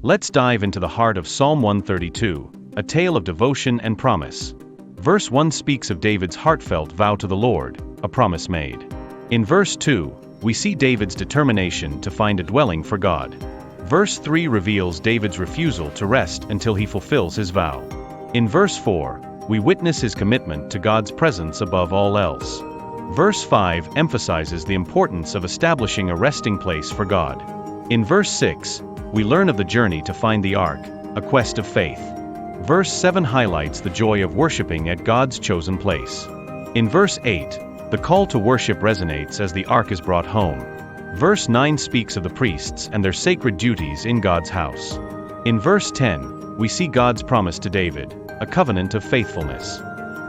Let's dive into the heart of Psalm 132, a tale of devotion and promise. Verse 1 speaks of David's heartfelt vow to the Lord, a promise made. In verse 2, we see David's determination to find a dwelling for God. Verse 3 reveals David's refusal to rest until he fulfills his vow. In verse 4, we witness his commitment to God's presence above all else. Verse 5 emphasizes the importance of establishing a resting place for God. In verse 6, we learn of the journey to find the ark, a quest of faith. Verse 7 highlights the joy of worshiping at God's chosen place. In verse 8, the call to worship resonates as the ark is brought home. Verse 9 speaks of the priests and their sacred duties in God's house. In verse 10, we see God's promise to David, a covenant of faithfulness.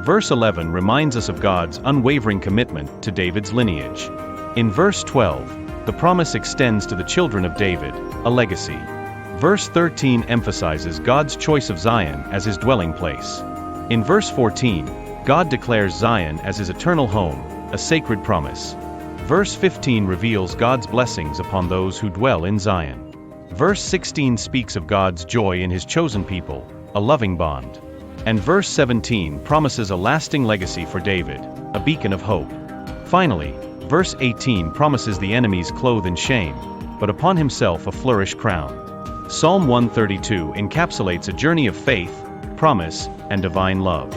Verse 11 reminds us of God's unwavering commitment to David's lineage. In verse 12, the promise extends to the children of David, a legacy. Verse 13 emphasizes God's choice of Zion as his dwelling place. In verse 14, God declares Zion as his eternal home, a sacred promise. Verse 15 reveals God's blessings upon those who dwell in Zion. Verse 16 speaks of God's joy in his chosen people, a loving bond. And verse 17 promises a lasting legacy for David, a beacon of hope. Finally, verse 18 promises the enemy's clothe in shame, but upon himself a flourish crown. Psalm 132 encapsulates a journey of faith, promise, and divine love.